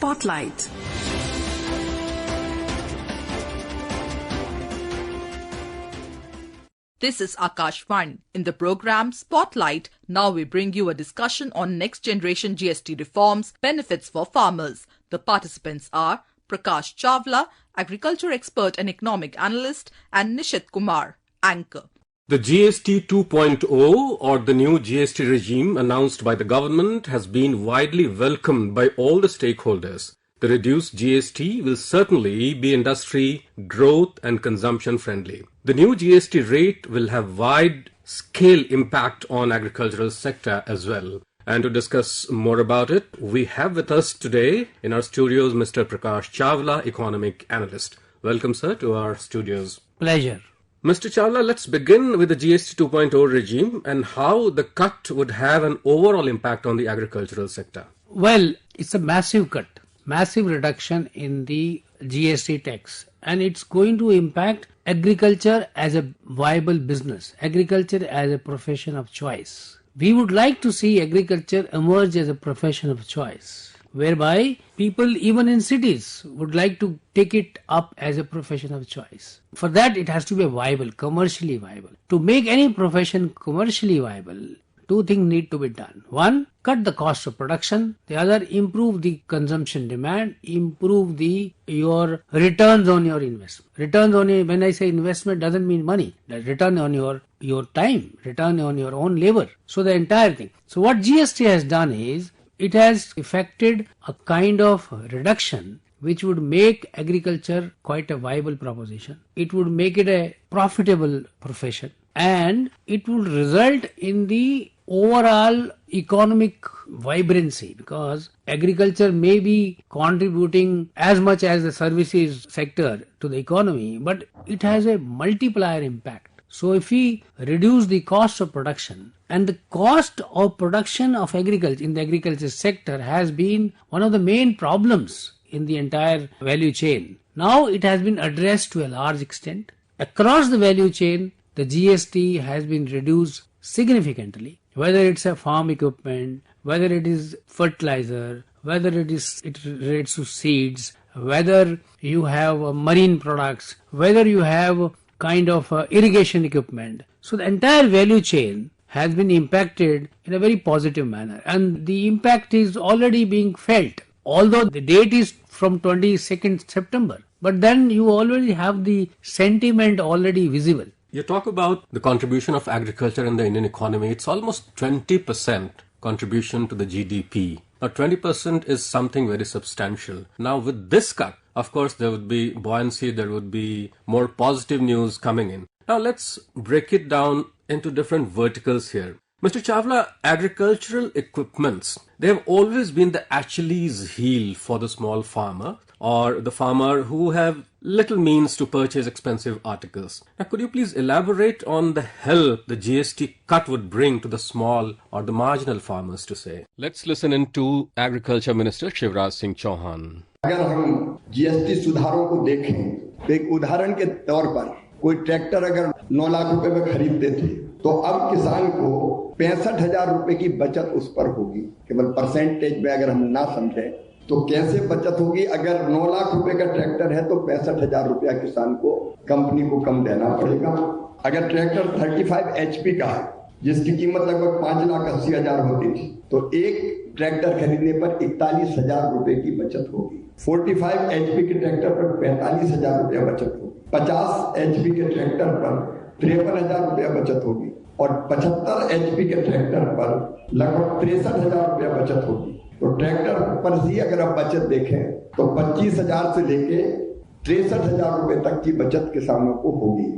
Spotlight. This is Akashvani. In the program Spotlight, now we bring you a discussion on next generation GST reforms, benefits for farmers. The participants are Prakash Chawla, agriculture expert and economic analyst, and Nishit Kumar, anchor. The GST 2.0 or the new GST regime announced by the government has been widely welcomed by all the stakeholders. The reduced GST will certainly be industry, growth and consumption friendly. The new GST rate will have wide-scale impact on agricultural sector as well. And to discuss more about it, we have with us today in our studios Mr. Prakash Chawla, economic analyst. Welcome, sir, to our studios. Pleasure. Mr. Chawla, let's begin with the GST 2.0 regime and how the cut would have an overall impact on the agricultural sector. Well, it's a massive cut. Massive reduction in the GST tax, and it's going to impact agriculture as a viable business, agriculture as a profession of choice. We would like to see agriculture emerge as a profession of choice, whereby people even in cities would like to take it up as a profession of choice. For that, it has to be viable, commercially viable. To make any profession commercially viable, two things need to be done. One, cut the cost of production. The other, improve the consumption demand, improve your returns on your investment. Returns on when I say investment doesn't mean money. The return on your time, return on your own labor. So the entire thing. So what GST has done is, it has effected a kind of reduction which would make agriculture quite a viable proposition. It would make it a profitable profession, and it would result in the overall economic vibrancy, because agriculture may be contributing as much as the services sector to the economy, but it has a multiplier impact. So if we reduce the cost of production, and the cost of production of agriculture in the agriculture sector has been one of the main problems in the entire value chain. Now it has been addressed to a large extent. Across the value chain, the GST has been reduced significantly, whether it's a farm equipment, whether it is fertilizer, whether it relates to seeds, whether you have marine products, whether you have kind of irrigation equipment. So the entire value chain has been impacted in a very positive manner, and the impact is already being felt. Although the date is from 22nd September, but then you already have the sentiment already visible. You talk about the contribution of agriculture in the Indian economy. It's almost 20% contribution to the GDP. Now 20% is something very substantial. Now with this cut, of course there would be buoyancy, there would be more positive news coming in. Now let's break it down into different verticals here. Mr. Chawla, agricultural equipments, they have always been the Achilles heel for the small farmer or the farmer who have little means to purchase expensive articles. Now, could you please elaborate on the help the GST cut would bring to the small or the marginal farmers to say? Let's listen in to Agriculture Minister Shivraj Singh Chauhan. अगर हम GST सुधारों को देखें तो एक उदाहरण के तौर पर कोई ट्रैक्टर अगर 9 लाख रुपए में खरीदते थे तो अब किसान को 65,000 रुपए की बचत उस पर होगी। केवल परसेंटेज में अगर हम ना समझें तो कैसे बचत होगी? अगर 9 लाख रुपए का ट्रैक्टर है तो 65,000 रुपया किसान को कंपनी को कम देना पड़ेगा। अगर ट्रैक्टर 35 HP का है जिसकी कीमत लगभग 5,80,000 होती थी तो एक ट्रैक्टर खरीदने पर 41,000 रुपए की बचत होगी। 45 HP के ट्रैक्टर पर 45,000 रुपया बचत होगी। 50 HP के ट्रैक्टर पर 53,000 रुपया बचत होगी और 75 HP के ट्रैक्टर पर लगभग 63,000 रुपया बचत होगी। तो ट्रैक्टर पर ही अगर आप बचत देखें तो 25,000 से लेके 63,000 रुपए तक की बचत किसानों को होगी।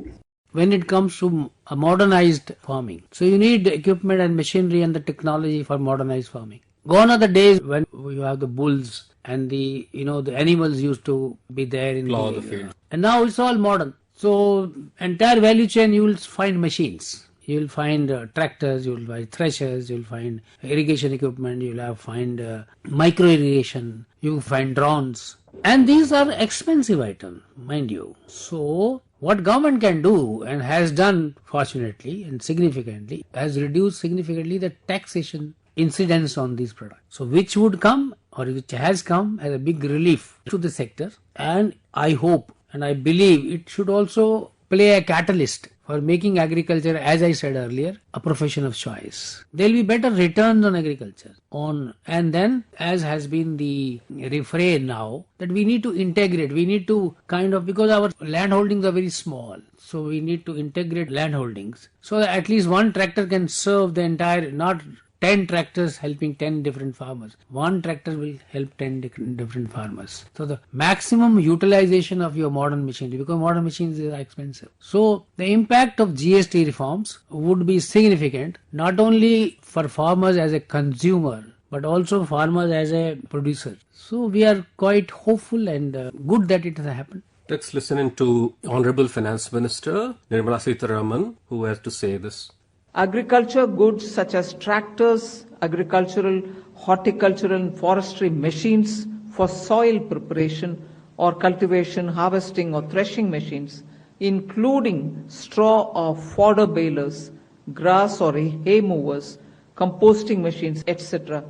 When it comes to a modernized farming, so you need equipment and machinery and the technology for modernized farming. Gone are the days when you have the bulls and the animals used to be there in the field. And now it's all modern. So entire value chain you will find machines. You will find tractors, you will find threshers, you will find irrigation equipment, you will have find micro irrigation, you will find drones. And these are expensive items, mind you. So what government can do and has done fortunately and significantly has reduced significantly the taxation incidence on these products. So which would come or which has come as a big relief to the sector, and I hope and I believe it should also play a catalyst for making agriculture, as I said earlier, a profession of choice. There will be better returns on agriculture. And then, as has been the refrain now, that we need to integrate, we need to because our land holdings are very small, so we need to integrate land holdings. So that at least one tractor can serve the entire, not 10 tractors helping 10 different farmers. One tractor will help 10 different farmers. So the maximum utilization of your modern machinery, because modern machines are expensive. So the impact of GST reforms would be significant, not only for farmers as a consumer, but also farmers as a producer. So we are quite hopeful and good that it has happened. Let's listen in to Honorable Finance Minister Nirmala Sitharaman, who has to say this. Agriculture goods such as tractors, agricultural, horticultural and forestry machines for soil preparation or cultivation, harvesting or threshing machines, including straw or fodder balers, grass or hay movers, composting machines, etc.,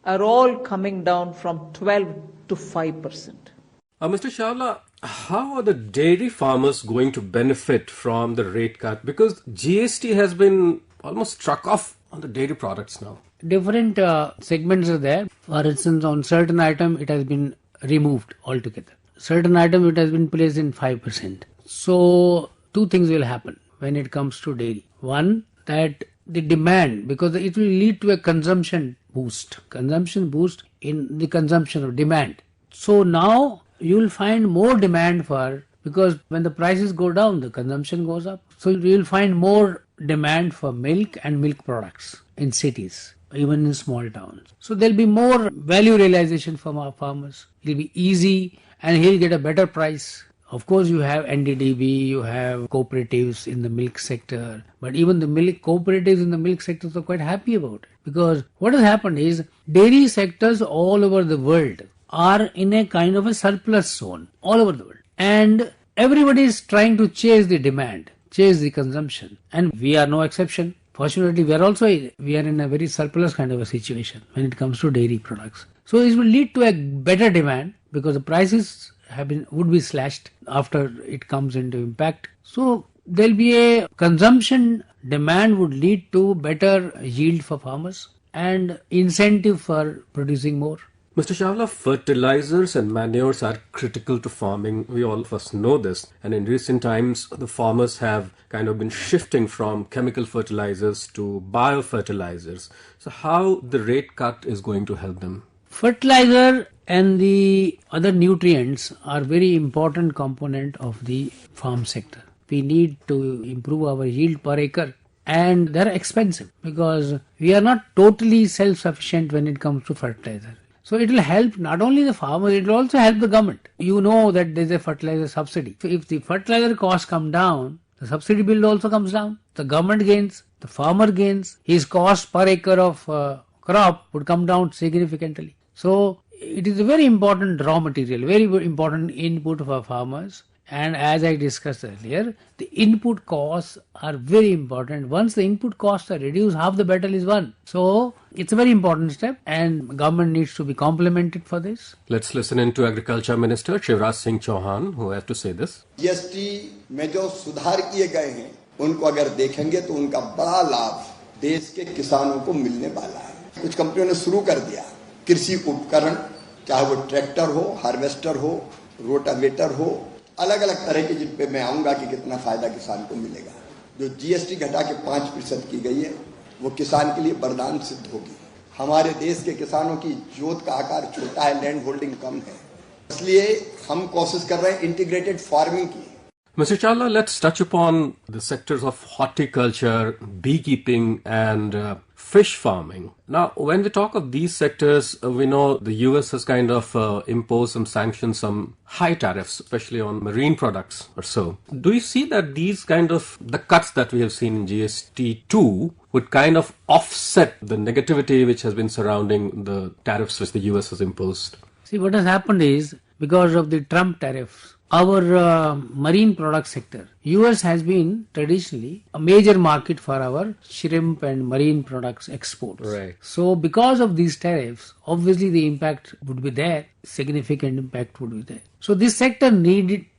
are all coming down from 12 to 5%. Mr. Chawla, how are the dairy farmers going to benefit from the rate cut? Because GST has been almost struck off on the dairy products now. Different segments are there. For instance, on certain item it has been removed altogether. Certain item it has been placed in 5%. So two things will happen when it comes to dairy. One, that the demand, because it will lead to a consumption boost in the consumption of demand. So now you will find more demand because when the prices go down, the consumption goes up. So you will find more demand for milk and milk products in cities, even in small towns. So there will be more value realization from our farmers. It will be easy and he'll get a better price. Of course, you have NDDB, you have cooperatives in the milk sector, but even the milk cooperatives in the milk sector are quite happy about it, because what has happened is dairy sectors all over the world are in a kind of a surplus zone all over the world, and everybody is trying to chase the demand, chase the consumption, and we are no exception. Fortunately, we are in a very surplus kind of a situation when it comes to dairy products. So this will lead to a better demand because the prices would be slashed after it comes into impact. So there will be a consumption demand would lead to better yield for farmers and incentive for producing more. Mr. Chawla, fertilizers and manures are critical to farming. We all of us know this. And in recent times, the farmers have kind of been shifting from chemical fertilizers to biofertilizers. So how the rate cut is going to help them? Fertilizer and the other nutrients are very important component of the farm sector. We need to improve our yield per acre, and they're expensive because we are not totally self-sufficient when it comes to fertilizer. So it will help not only the farmer, it will also help the government. You know that there is a fertilizer subsidy. So if the fertilizer costs come down, the subsidy bill also comes down. The government gains, the farmer gains. His cost per acre of crop would come down significantly. So it is a very important raw material, very important input for farmers. And as I discussed earlier, the input costs are very important. Once the input costs are reduced, half the battle is won. So it's a very important step and government needs to be complimented for this. Let's listen in to Agriculture Minister Shivraj Singh Chauhan, who has to say this. GST में जो सुधार किए गए हैं, उनको अगर देखेंगे तो उनका बड़ा लाभ देश के किसानों को मिलने वाला है। कुछ कंपनियों ने शुरू कर दिया कृषि उपकरण, चाहे वो ट्रैक्टर हो, हार्वेस्टर हो, रोटावेटर हो, अलग अलग तरह के, जिन पे मैं आऊंगा कि कितना फायदा किसान को मिलेगा। जो जीएसटी घटा के 5% की गई है, वो किसान के लिए वरदान सिद्ध होगी। हमारे देश के किसानों की जोत का आकार छोटा है, लैंड होल्डिंग कम है, इसलिए हम कोशिश कर रहे हैं इंटीग्रेटेड फार्मिंग की। Mr. Chawla, let's touch upon the sectors of horticulture, beekeeping and fish farming. Now, when we talk of these sectors, we know the US has kind of imposed some sanctions, some high tariffs, especially on marine products or so. Do you see that these kind of, the cuts that we have seen in GST2 would kind of offset the negativity which has been surrounding the tariffs which the US has imposed? See, what has happened is, because of the Trump tariffs, our marine product sector US has been traditionally a major market for our shrimp and marine products exports. Right. So because of these tariffs, obviously the impact would be there, significant impact would be there. So this sector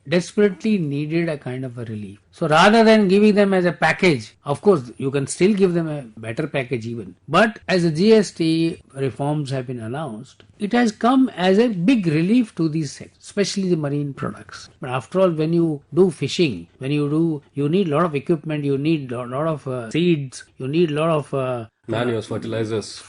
desperately needed a kind of a relief. So rather than giving them as a package, of course you can still give them a better package even. But as the GST reforms have been announced, it has come as a big relief to these sectors, especially the marine products. But after all, when you do fishing, you need a lot of equipment, you need a lot of seeds, you need a lot of Manures, fertilizers.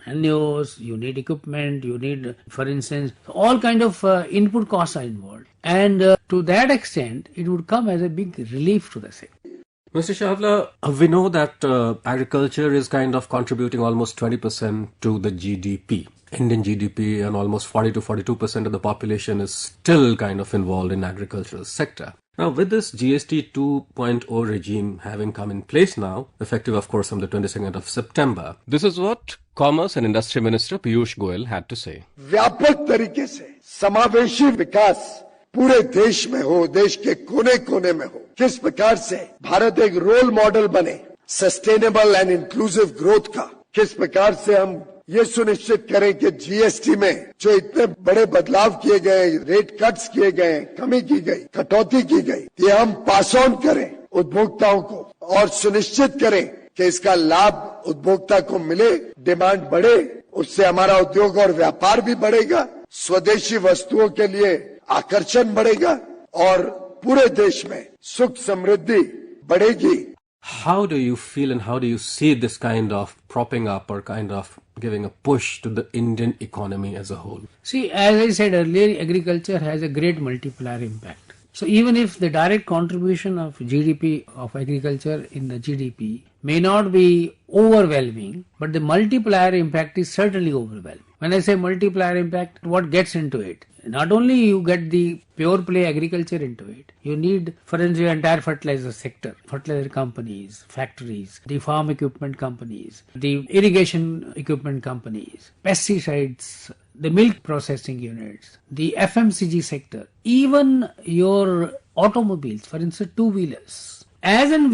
Manures, you need equipment, you need, for instance, all kind of input costs are involved. And to that extent, it would come as a big relief to the sector. Mr. Chawla, we know that agriculture is kind of contributing almost 20% to the GDP. Indian GDP, and almost 40 to 42% of the population is still kind of involved in agricultural sector. Now, with this GST 2.0 regime having come in place now, effective of course from the 22nd of September, this is what Commerce and Industry Minister Piyush Goyal had to say. व्यापक तरीके से समावेशी विकास पूरे देश में हो, देश के कोने कोने में हो, किस प्रकार से भारत एक रोल मॉडल बने सस्टेनेबल एंड इंक्लूसिव ग्रोथ का, किस प्रकार से हम ये सुनिश्चित करें कि जीएसटी में जो इतने बड़े बदलाव किए गए, रेट कट्स किए गए, कमी की गई, कटौती की गई, ये हम पास ऑन करें उपभोक्ताओं को और सुनिश्चित करें कि इसका लाभ उपभोक्ता को मिले, डिमांड बढ़े, उससे हमारा उद्योग और व्यापार भी बढ़ेगा, स्वदेशी वस्तुओं के लिए आकर्षण बढ़ेगा और पूरे देश में सुख समृद्धि बढ़ेगी. How do you feel and how do you see this kind of propping up or kind of giving a push to the Indian economy as a whole? See, as I said earlier, agriculture has a great multiplier impact. So even if the direct contribution of GDP of agriculture in the GDP may not be overwhelming, but the multiplier impact is certainly overwhelming. When I say multiplier impact, what gets into it? Not only you get the pure play agriculture into it, you need, for instance, the entire fertilizer sector, fertilizer companies, factories, the farm equipment companies, the irrigation equipment companies, pesticides, the milk processing units, the FMCG sector, even your automobiles, for instance, two-wheelers. As and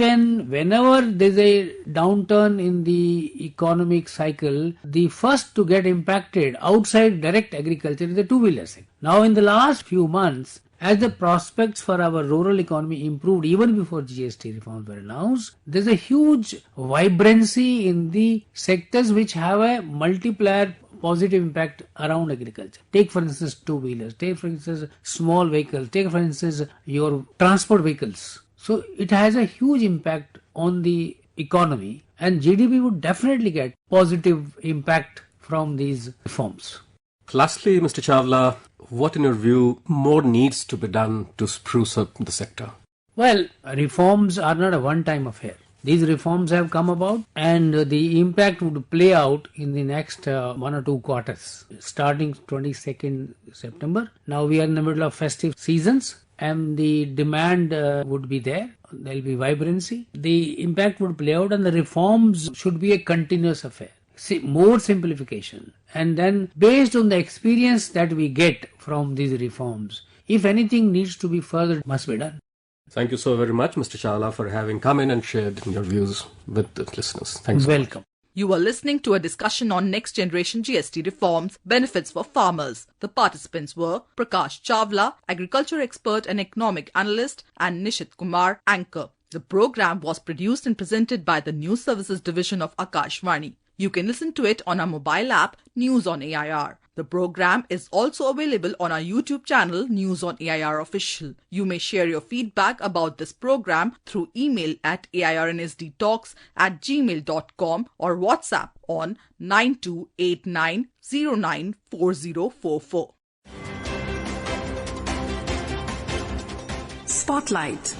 whenever there's a downturn in the economic cycle, the first to get impacted outside direct agriculture is the two-wheeler sector. Now in the last few months, as the prospects for our rural economy improved even before GST reforms were announced, there's a huge vibrancy in the sectors which have a multiplier positive impact around agriculture. Take for instance two-wheelers, take for instance small vehicles, take for instance your transport vehicles. So it has a huge impact on the economy and GDP would definitely get positive impact from these reforms. Lastly, Mr. Chawla, what in your view more needs to be done to spruce up the sector? Well, reforms are not a one-time affair. These reforms have come about and the impact would play out in the next 1 or 2 quarters, starting 22nd September. Now we are in the middle of festive seasons and the demand would be there. There will be vibrancy. The impact would play out and the reforms should be a continuous affair. See, more simplification and then based on the experience that we get from these reforms, if anything needs to be further, must be done. Thank you so very much, Mr. Chawla, for having come in and shared your views with the listeners. Thanks. Welcome. You are listening to a discussion on next generation GST reforms, benefits for farmers. The participants were Prakash Chawla, agriculture expert and economic analyst, and Nishit Kumar, anchor. The program was produced and presented by the News Services Division of Akashvani. You can listen to it on our mobile app, News on AIR. The program is also available on our YouTube channel, News on AIR Official. You may share your feedback about this program through email at airnsdtalks@gmail.com or WhatsApp on 9289094044. Spotlight.